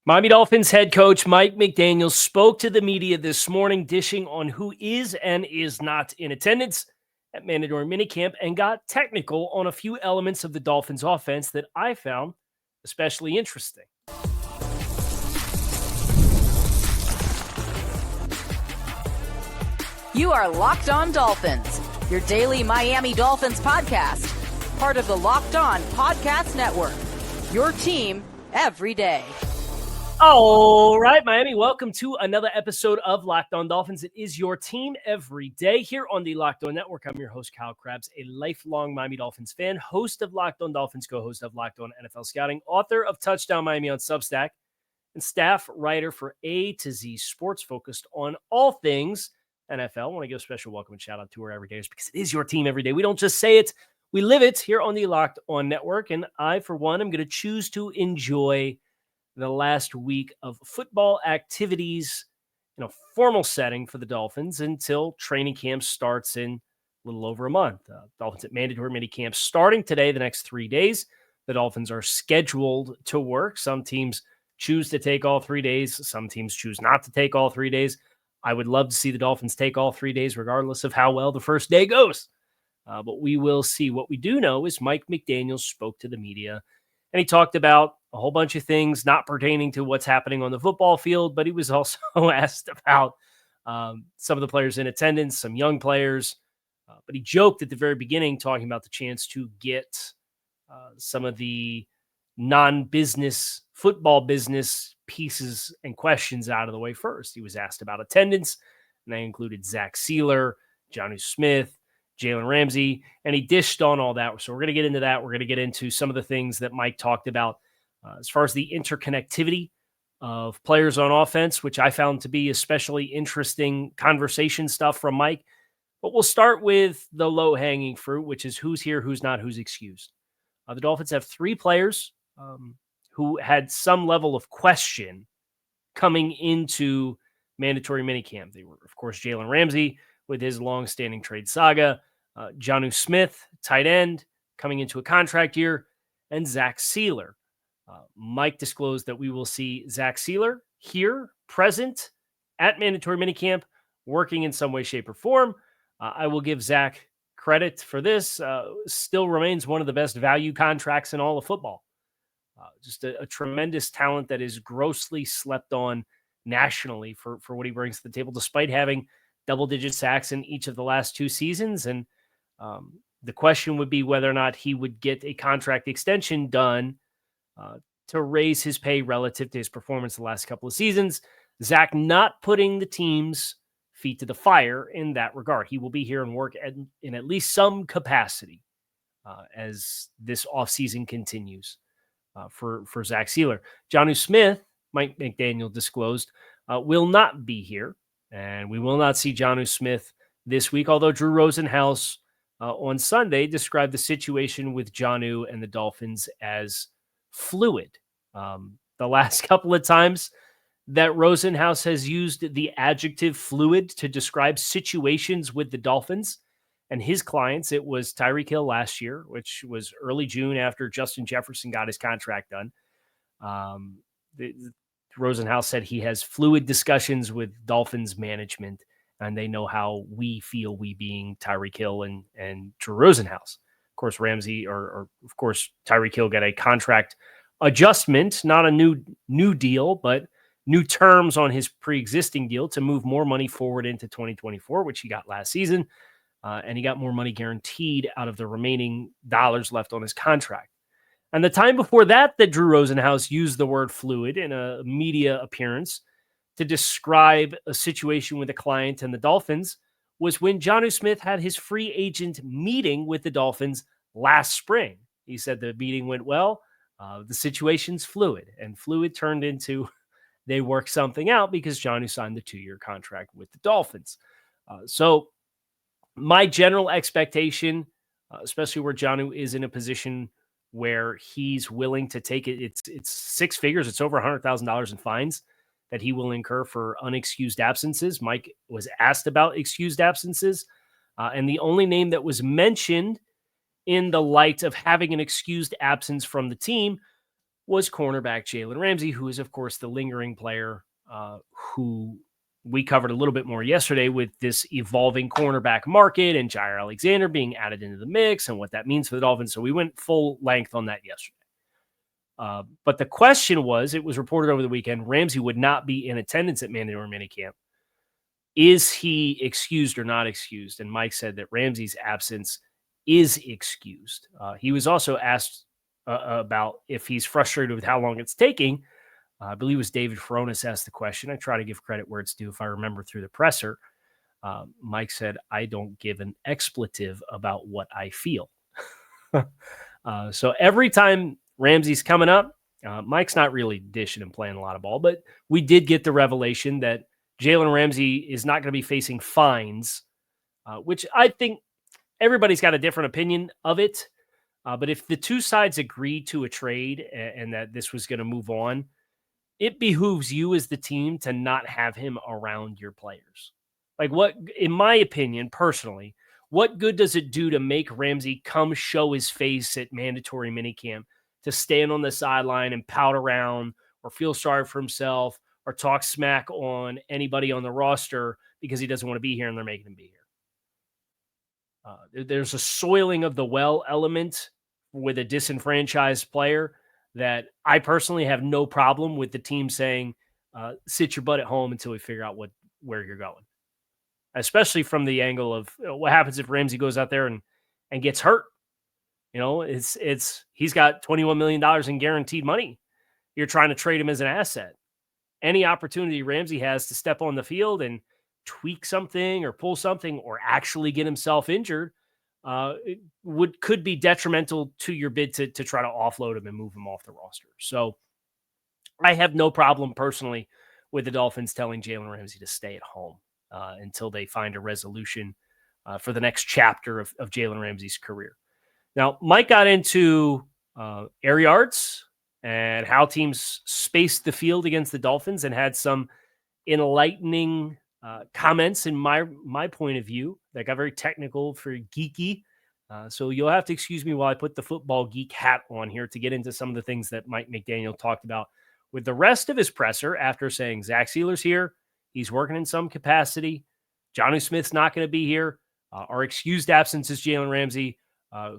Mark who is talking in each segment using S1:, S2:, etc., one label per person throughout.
S1: Miami Dolphins head coach Mike McDaniel spoke to the media this morning, dishing on who is and is not in attendance at mandatory minicamp and got technical on a few elements of the Dolphins offense that I found especially interesting.
S2: You are Locked On Dolphins, your daily Miami Dolphins podcast, part of the Locked On Podcast Network, your team every day.
S1: All right, Miami, welcome to another episode of Locked On Dolphins. It is your team every day here on the Locked On Network. I'm your host, Kyle Krabs, a lifelong Miami Dolphins fan, host of Locked On Dolphins, co-host of Locked On NFL Scouting, author of Touchdown Miami on Substack, and staff writer for A to Z Sports, focused on all things NFL. I want to give a special welcome and shout out to our everydayers because it is your team every day. We don't just say it, we live it here on the Locked On Network. And I, for one, am going to choose to enjoy the last week of football activities in a formal setting for the Dolphins until training camp starts in a little over a month. Dolphins at mandatory minicamp starting today, the next 3 days. The Dolphins are scheduled to work. Some teams choose to take all 3 days. Some teams choose not to take all 3 days. I would love to see the Dolphins take all 3 days, regardless of how well the first day goes. But we will see. What we do know is Mike McDaniel spoke to the media, and he talked about a whole bunch of things not pertaining to what's happening on the football field, but he was also asked about some of the players in attendance, some young players. But he joked at the very beginning, talking about the chance to get some of the non-business, football business pieces and questions out of the way first. He was asked about attendance, and they included Zach Sealer, Jonnu Smith, Jalen Ramsey, and he dished on all that. So we're going to get into that. We're going to get into some of the things that Mike talked about as far as the interconnectivity of players on offense, which I found to be especially interesting conversation stuff from Mike. But we'll start with the low-hanging fruit, which is who's here, who's not, who's excused. The Dolphins have 3 players who had some level of question coming into mandatory minicamp. They were, of course, Jalen Ramsey with his long-standing trade saga, Jonnu Smith, tight end, coming into a contract year, and Zach Sealer. Mike disclosed that we will see Zach Sealer here, present at mandatory minicamp, working in some way, shape, or form. I will give Zach credit for this. Still remains one of the best value contracts in all of football. Just a tremendous talent that is grossly slept on nationally for what he brings to the table, despite having double-digit sacks in each of the last 2 seasons. And the question would be whether or not he would get a contract extension done to raise his pay relative to his performance the last couple of seasons. Zach not putting the team's feet to the fire in that regard. He will be here and work in at least some capacity as this offseason continues for Zach Sealer. Jonnu Smith, Mike McDaniel disclosed, will not be here, and we will not see Jonnu Smith this week, although Drew Rosenhaus on Sunday described the situation with Jonnu and the Dolphins as fluid. The last couple of times that Rosenhaus has used the adjective fluid to describe situations with the Dolphins and his clients, it was Tyreek Hill last year, which was early June after Justin Jefferson got his contract done. Rosenhaus said he has fluid discussions with Dolphins management, and they know how we feel, we being Tyreek Hill and Drew Rosenhaus. Of course, Ramsey, or of course, Tyreek Hill got a contract adjustment, not a new deal, but new terms on his pre-existing deal to move more money forward into 2024, which he got last season. And he got more money guaranteed out of the remaining dollars left on his contract. And the time before that Drew Rosenhaus used the word fluid in a media appearance to describe a situation with a client and the Dolphins was when Jonnu Smith had his free agent meeting with the Dolphins last spring. He said the meeting went well. The situation's fluid, and fluid turned into they worked something out because Jonnu signed the 2-year contract with the Dolphins. So my general expectation, especially where Jonnu is in a position where he's willing to take it, it's 6 figures. It's over $100,000 in fines that he will incur for unexcused absences. Mike was asked about excused absences, and the only name that was mentioned in the light of having an excused absence from the team was cornerback Jalen Ramsey, who is, of course, the lingering player who we covered a little bit more yesterday with this evolving cornerback market and Jair Alexander being added into the mix and what that means for the Dolphins. So we went full length on that yesterday. But the question was, it was reported over the weekend, Ramsey would not be in attendance at mandatory minicamp. Is he excused or not excused? And Mike said that Ramsey's absence is excused. He was also asked about if he's frustrated with how long it's taking. I believe it was David Furonis asked the question. I try to give credit where it's due if I remember through the presser. Mike said, I don't give an expletive about what I feel. So every time Ramsey's coming up, Mike's not really dishing and playing a lot of ball, but we did get the revelation that Jalen Ramsey is not going to be facing fines, which I think everybody's got a different opinion of it. But if the two sides agree to a trade and that this was going to move on, it behooves you as the team to not have him around your players. Like what, in my opinion, personally, what good does it do to make Ramsey come show his face at mandatory minicamp to stand on the sideline and pout around or feel sorry for himself or talk smack on anybody on the roster because he doesn't want to be here and they're making him be here? There's a soiling of the well element with a disenfranchised player that I personally have no problem with the team saying, sit your butt at home until we figure out where you're going. Especially from the angle of what happens if Ramsey goes out there and gets hurt. You know, he's got $21 million in guaranteed money. You're trying to trade him as an asset. Any opportunity Ramsey has to step on the field and tweak something or pull something or actually get himself injured could be detrimental to your bid to try to offload him and move him off the roster. So I have no problem personally with the Dolphins telling Jalen Ramsey to stay at home until they find a resolution for the next chapter of Jalen Ramsey's career. Now, Mike got into air yards and how teams spaced the field against the Dolphins and had some enlightening comments in my point of view that got very technical, very geeky. So you'll have to excuse me while I put the football geek hat on here to get into some of the things that Mike McDaniel talked about with the rest of his presser after saying Zach Sealer's here. He's working in some capacity. Jonnu Smith's not going to be here. Our excused absence is Jalen Ramsey,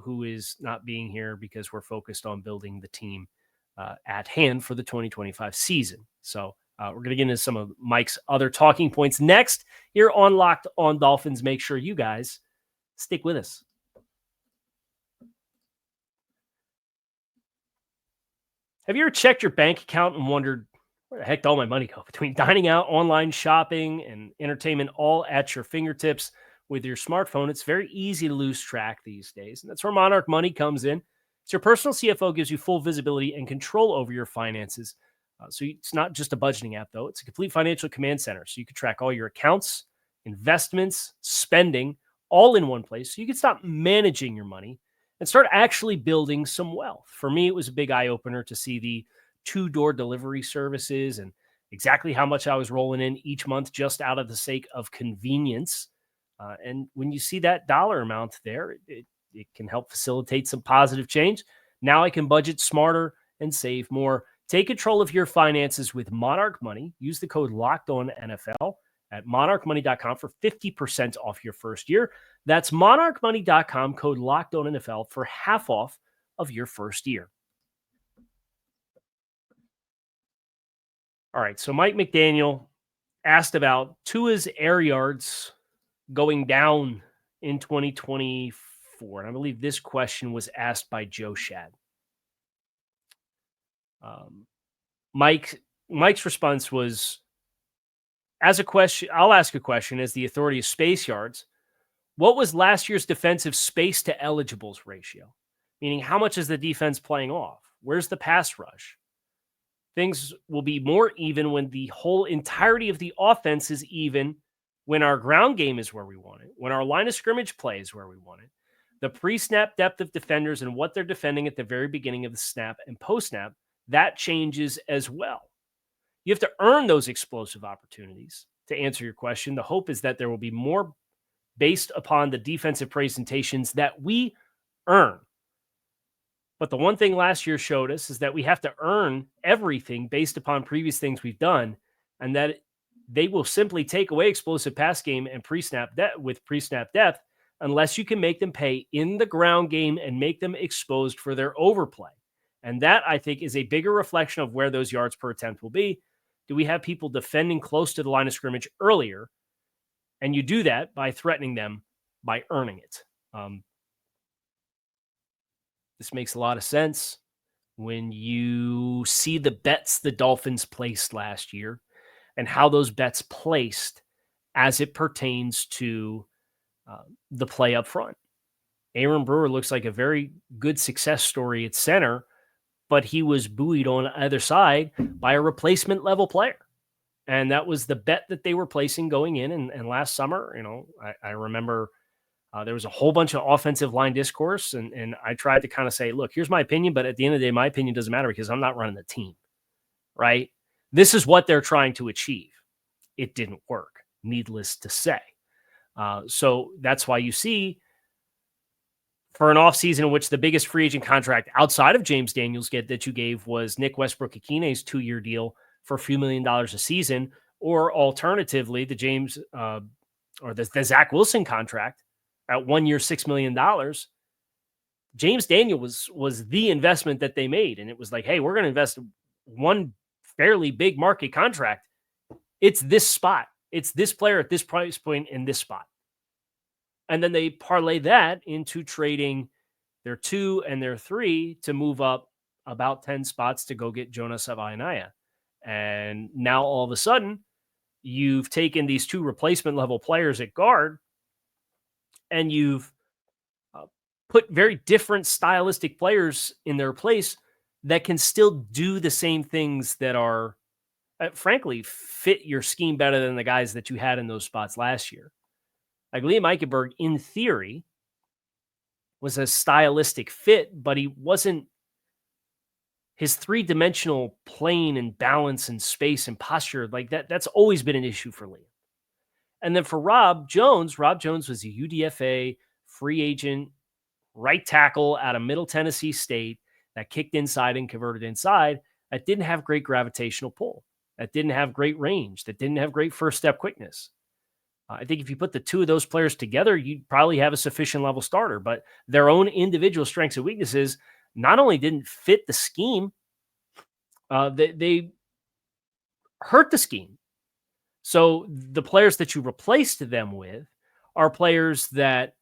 S1: who is not being here because we're focused on building the team at hand for the 2025 season. So we're going to get into some of Mike's other talking points next here on Locked on Dolphins. Make sure you guys stick with us. Have you ever checked your bank account and wondered where the heck did all my money go? Between dining out, online shopping, and entertainment all at your fingertips with your smartphone, it's very easy to lose track these days. And that's where Monarch Money comes in. So your personal CFO gives you full visibility and control over your finances. So it's not just a budgeting app, though. It's a complete financial command center. So you can track all your accounts, investments, spending, all in one place. So you can stop managing your money and start actually building some wealth. For me, it was a big eye-opener to see the 2-door delivery services and exactly how much I was rolling in each month just out of the sake of convenience. And when you see that dollar amount there, it can help facilitate some positive change. Now I can budget smarter and save more. Take control of your finances with Monarch Money. Use the code LOCKEDONNFL at monarchmoney.com for 50% off your first year. That's monarchmoney.com, code LOCKEDONNFL for half off of your first year. All right, so Mike McDaniel asked about Tua's air yards going down in 2024. And I believe this question was asked by Joe Shad. Mike's response was, I'll ask a question as the authority of space yards. What was last year's defensive space to eligibles ratio? Meaning, how much is the defense playing off? Where's the pass rush? Things will be more even when the whole entirety of the offense is even, when our ground game is where we want it, when our line of scrimmage play is where we want it. The pre-snap depth of defenders and what they're defending at the very beginning of the snap and post-snap, that changes as well. You have to earn those explosive opportunities. To answer your question, the hope is that there will be more based upon the defensive presentations that we earn. But the one thing last year showed us is that we have to earn everything based upon previous things we've done, and that they will simply take away explosive pass game and pre-snap depth unless you can make them pay in the ground game and make them exposed for their overplay. And that, I think, is a bigger reflection of where those yards per attempt will be. Do we have people defending close to the line of scrimmage earlier? And you do that by threatening them, by earning it. This makes a lot of sense when you see the bets the Dolphins placed last year and how those bets placed as it pertains to the play up front. Aaron Brewer looks like a very good success story at center, but he was buoyed on either side by a replacement level player. And that was the bet that they were placing going in. And last summer, I remember there was a whole bunch of offensive line discourse, and I tried to kind of say, look, here's my opinion, but at the end of the day, my opinion doesn't matter because I'm not running the team, right? This is what they're trying to achieve. It didn't work, needless to say. So that's why you see for an offseason in which the biggest free agent contract outside of James Daniels that you gave was Nick Westbrook-Ikhines 2-year deal for a few $1 million a season, or alternatively, the Zach Wilson contract at 1 year, $6 million. James Daniel was the investment that they made. And it was like, hey, we're going to invest one fairly big market contract. It's this spot. It's this player at this price point in this spot. And then they parlay that into trading their 2 and their 3 to move up about 10 spots to go get Jonas Savaiinaia. And now all of a sudden, you've taken these 2 replacement level players at guard and you've put very different stylistic players in their place that can still do the same things that are, frankly, fit your scheme better than the guys that you had in those spots last year. Like Liam Eichenberg, in theory, was a stylistic fit, but he wasn't. His 3-dimensional plane and balance and space and posture, like that's always been an issue for Liam. And then for Rob Jones was a UDFA free agent right tackle out of Middle Tennessee State that kicked inside and converted inside, that didn't have great gravitational pull, that didn't have great range, that didn't have great first step quickness. I think if you put the 2 of those players together, you'd probably have a sufficient level starter, but their own individual strengths and weaknesses not only didn't fit the scheme, they hurt the scheme. So the players that you replaced them with are players that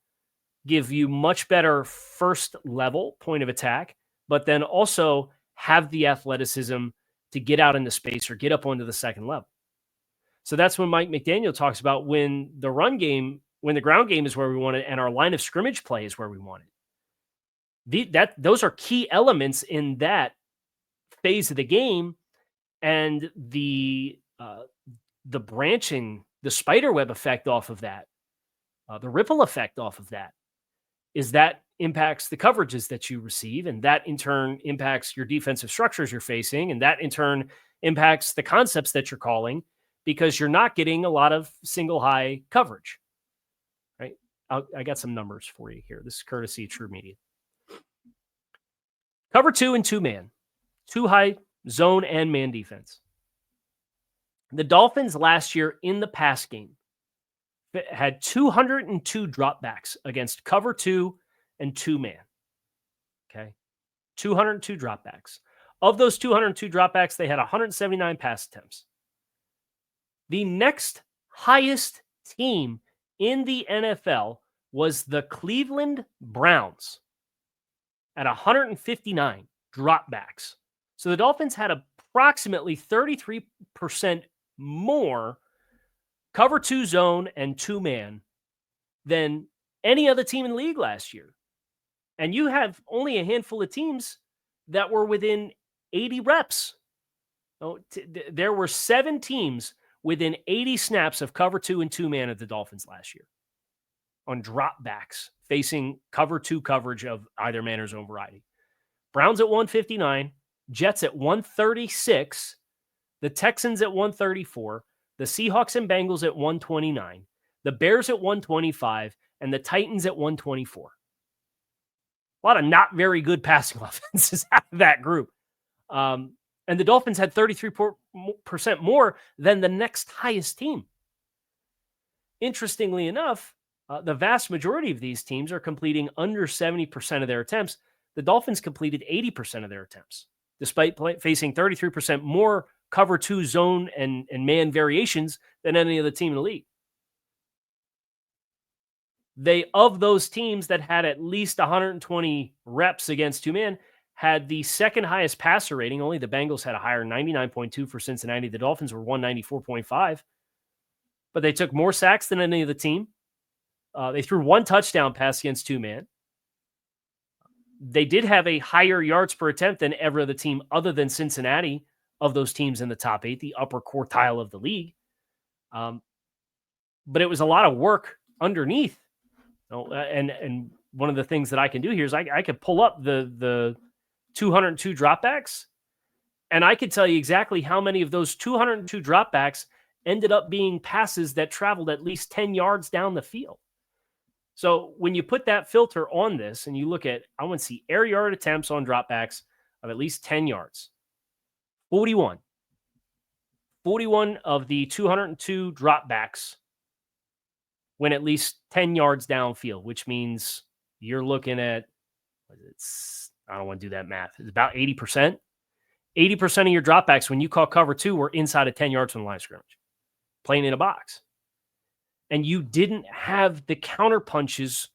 S1: give you much better first level point of attack, but then also have the athleticism to get out into space or get up onto the second level. So that's when Mike McDaniel talks about when the ground game is where we want it and our line of scrimmage play is where we want it. Those are key elements in that phase of the game, and the branching, the spiderweb effect off of that, the ripple effect off of that, is that impacts the coverages that you receive, and that in turn impacts your defensive structures you're facing, and that in turn impacts the concepts that you're calling, because you're not getting a lot of single high coverage, right? I got some numbers for you here. This is courtesy of True Media. Cover 2 and 2-man, 2 high zone and man defense. The Dolphins last year in the pass game had 202 dropbacks against cover 2 and 2-man. Okay. 202 dropbacks. Of those 202 dropbacks, they had 179 pass attempts. The next highest team in the NFL was the Cleveland Browns at 159 dropbacks. So the Dolphins had approximately 33% more cover 2 zone and 2-man than any other team in the league last year. And you have only a handful of teams that were within 80 reps. There were 7 teams within 80 snaps of cover 2 and 2-man at the Dolphins last year on dropbacks facing cover 2 coverage of either man or zone variety. Browns at 159, Jets at 136, the Texans at 134, the Seahawks and Bengals at 129, the Bears at 125, and the Titans at 124. A lot of not very good passing offenses out of that group. And the Dolphins had 33% more than the next highest team. Interestingly enough, the vast majority of these teams are completing under 70% of their attempts. The Dolphins completed 80% of their attempts, despite facing 33% more cover 2 zone and man variations than any other team in the league. Of those teams that had at least 120 reps against 2-man, had the second highest passer rating. Only the Bengals had a higher 99.2 for Cincinnati. The Dolphins were 194.5. But they took more sacks than any of the team. They threw 1 touchdown pass against 2-man. They did have a higher yards per attempt than ever the team other than Cincinnati of those teams in the top 8, the upper quartile of the league. But it was a lot of work underneath. And one of the things that I can do here is I could pull up the 202 dropbacks, and I could tell you exactly how many of those 202 dropbacks ended up being passes that traveled at least 10 yards down the field. So when you put that filter on this and you look at, I want to see air yard attempts on dropbacks of at least 10 yards. 41. 41 of the 202 dropbacks went at least 10 yards downfield, which means you're looking at, I don't want to do that math. It's about 80%. 80% of your dropbacks when you call cover 2 were inside of 10 yards from the line of scrimmage, playing in a box. And you didn't have the counter punches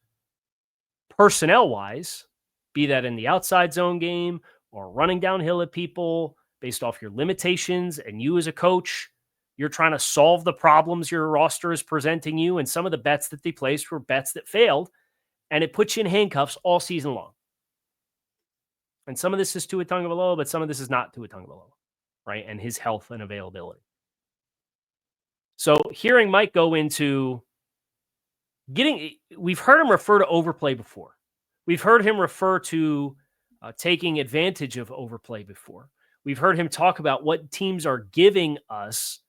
S1: personnel-wise, be that in the outside zone game or running downhill at people based off your limitations, and you as a coach, you're trying to solve the problems your roster is presenting you, and some of the bets that they placed were bets that failed, and it puts you in handcuffs all season long. And some of this is Tua Tagovailoa, but some of this is not Tua Tagovailoa, right? And his health and availability. So hearing Mike go into we've heard him refer to overplay before. We've heard him refer to taking advantage of overplay before. We've heard him talk about what teams are giving us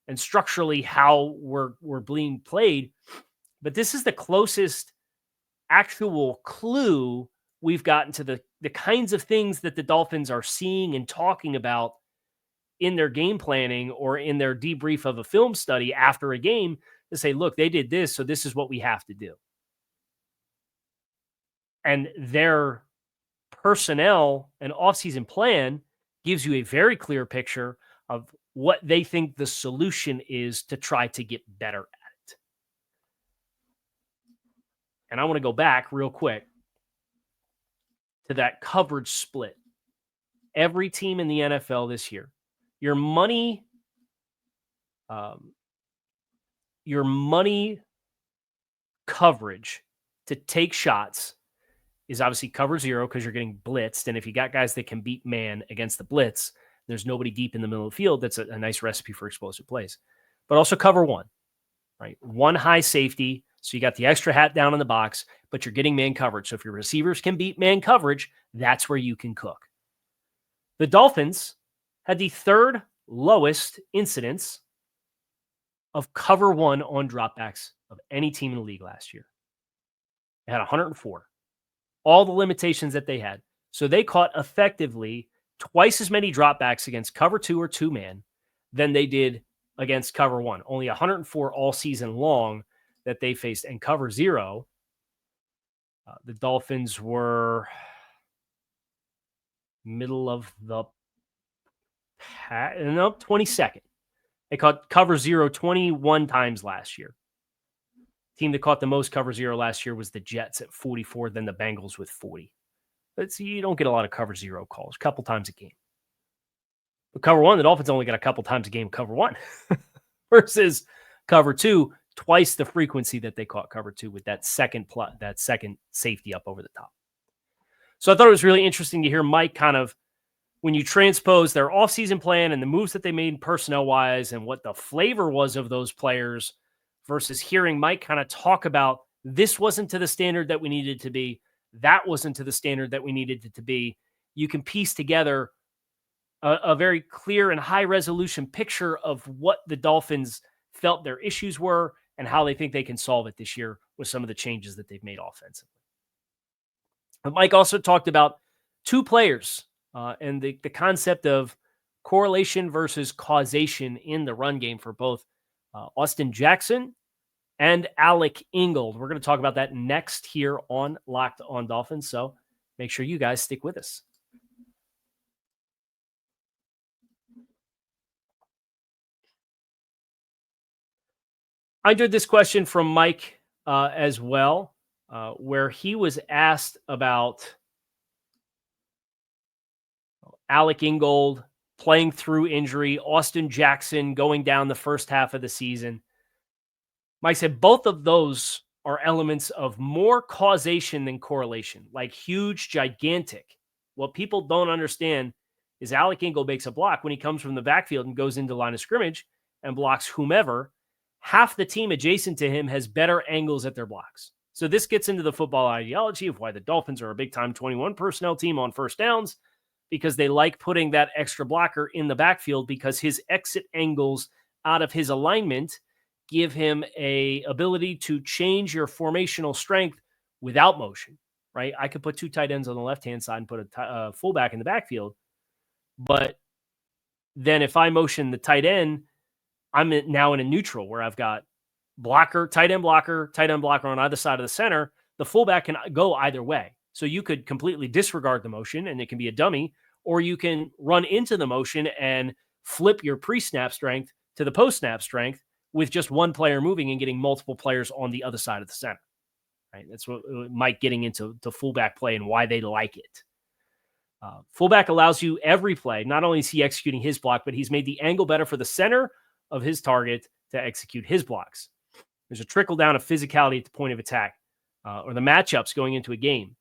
S1: and structurally how we're being played. But this is the closest actual clue we've gotten to the kinds of things that the Dolphins are seeing and talking about in their game planning or in their debrief of a film study after a game to say, look, they did this, so this is what we have to do. And their personnel and offseason plan gives you a very clear picture of what they think the solution is to try to get better at it. And I want to go back real quick to that coverage split. Every team in the NFL this year, your money coverage to take shots is obviously cover 0 because you're getting blitzed. And if you got guys that can beat man against the blitz, there's nobody deep in the middle of the field. That's a nice recipe for explosive plays. But also cover 1, right? 1 high safety. So you got the extra hat down in the box, but you're getting man coverage. So if your receivers can beat man coverage, that's where you can cook. The Dolphins had the 3rd lowest incidence of cover 1 on dropbacks of any team in the league last year. They had 104. All the limitations that they had. So they caught effectively twice as many dropbacks against cover 2 or 2-man than they did against cover 1. Only 104 all season long that they faced. And cover 0, the Dolphins were middle of the 22nd. They caught cover 0 21 times last year. Team that caught the most cover 0 last year was the Jets at 44, then the Bengals with 40. But see, you don't get a lot of cover 0 calls, a couple times a game. But cover 1, the Dolphins only got a couple times a game cover 1 versus cover 2, twice the frequency that they caught cover 2 with that second safety up over the top. So I thought it was really interesting to hear Mike kind of, when you transpose their offseason plan and the moves that they made personnel-wise and what the flavor was of those players versus hearing Mike kind of talk about this wasn't to the standard that we needed to be, that wasn't to the standard that we needed it to be, you can piece together a very clear and high-resolution picture of what the Dolphins felt their issues were and how they think they can solve it this year with some of the changes that they've made offensively. But Mike also talked about two players and the concept of correlation versus causation in the run game for both Austin Jackson and Alec Ingold. We're going to talk about that next here on Locked on Dolphins. So make sure you guys stick with us. I did this question from Mike as well, where he was asked about Alec Ingold playing through injury, Austin Jackson going down the first half of the season. Mike said both of those are elements of more causation than correlation, like huge, gigantic. What people don't understand is Alec Ingold makes a block when he comes from the backfield and goes into line of scrimmage and blocks whomever. Half the team adjacent to him has better angles at their blocks. So this gets into the football ideology of why the Dolphins are a big-time 21 personnel team on first downs, because they like putting that extra blocker in the backfield because his exit angles out of his alignment give him a ability to change your formational strength without motion, right? I could put two tight ends on the left-hand side and put a fullback in the backfield, but then if I motion the tight end, I'm now in a neutral where I've got tight end blocker on either side of the center. The fullback can go either way. So you could completely disregard the motion and it can be a dummy, or you can run into the motion and flip your pre-snap strength to the post-snap strength with just one player moving and getting multiple players on the other side of the center. Right? That's what Mike getting into the fullback play and why they like it. Fullback allows you every play. Not only is he executing his block, but he's made the angle better for the center of his target to execute his blocks. There's a trickle down of physicality at the point of attack, or the matchups going into a game,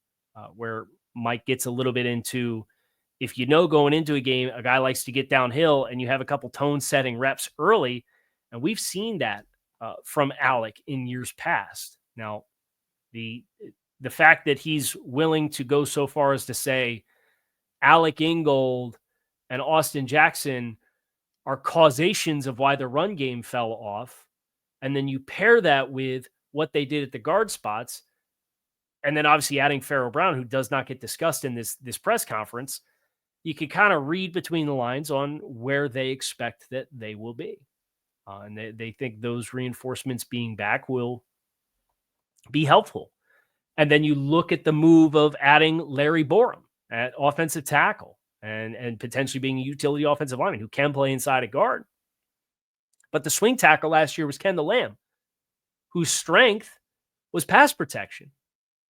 S1: where Mike gets a little bit into, if you know going into a game, a guy likes to get downhill and you have a couple tone setting reps early. And we've seen that from Alec in years past. Now, the fact that he's willing to go so far as to say Alec Ingold and Austin Jackson are causations of why the run game fell off, and then you pair that with what they did at the guard spots, and then obviously adding Pharaoh Brown, who does not get discussed in this press conference, you can kind of read between the lines on where they expect that they will be. And they think those reinforcements being back will be helpful. And then you look at the move of adding Larry Borum at offensive tackle and potentially being a utility offensive lineman who can play inside a guard. But the swing tackle last year was Kendall Lamb, whose strength was pass protection.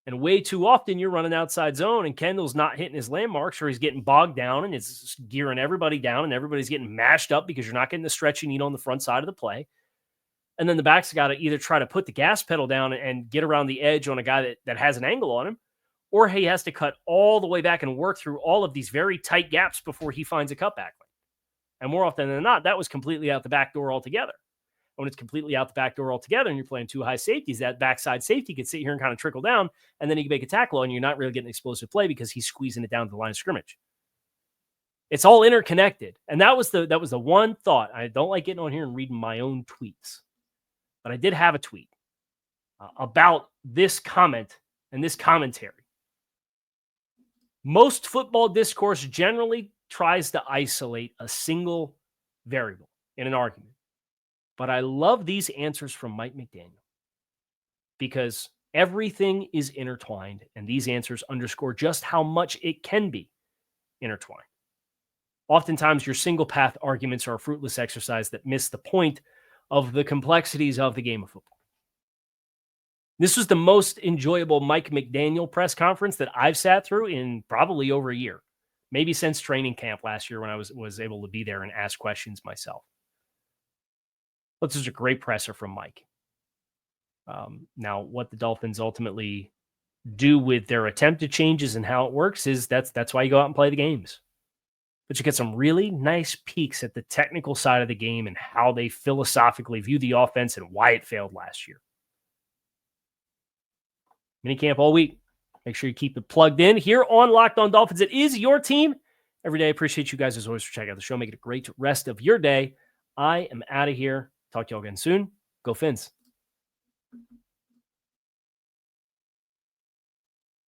S1: And way too often you're running outside zone and Kendall's not hitting his landmarks, or he's getting bogged down and it's gearing everybody down and everybody's getting mashed up because you're not getting the stretch you need on the front side of the play. And then the back's got to either try to put the gas pedal down and get around the edge on a guy that has an angle on him, or he has to cut all the way back and work through all of these very tight gaps before he finds a cutback lane. And more often than not, that was completely out the back door altogether. When it's completely out the back door altogether and you're playing two high safeties, that backside safety could sit here and kind of trickle down, and then he can make a tackle and you're not really getting explosive play because he's squeezing it down to the line of scrimmage. It's all interconnected. And that was the one thought. I don't like getting on here and reading my own tweets, but I did have a tweet about this comment and this commentary. Most football discourse generally tries to isolate a single variable in an argument. But I love these answers from Mike McDaniel because everything is intertwined, and these answers underscore just how much it can be intertwined. Oftentimes, your single path arguments are a fruitless exercise that miss the point of the complexities of the game of football. This was the most enjoyable Mike McDaniel press conference that I've sat through in probably over a year, maybe since training camp last year when I was able to be there and ask questions myself. This is a great presser from Mike. Now, what the Dolphins ultimately do with their attempted changes and how it works is that's why you go out and play the games. But you get some really nice peeks at the technical side of the game and how they philosophically view the offense and why it failed last year. Minicamp all week. Make sure you keep it plugged in here on Locked on Dolphins. It is your team every day. I appreciate you guys as always for checking out the show. Make it a great rest of your day. I am out of here. Talk to y'all again soon. Go Fins.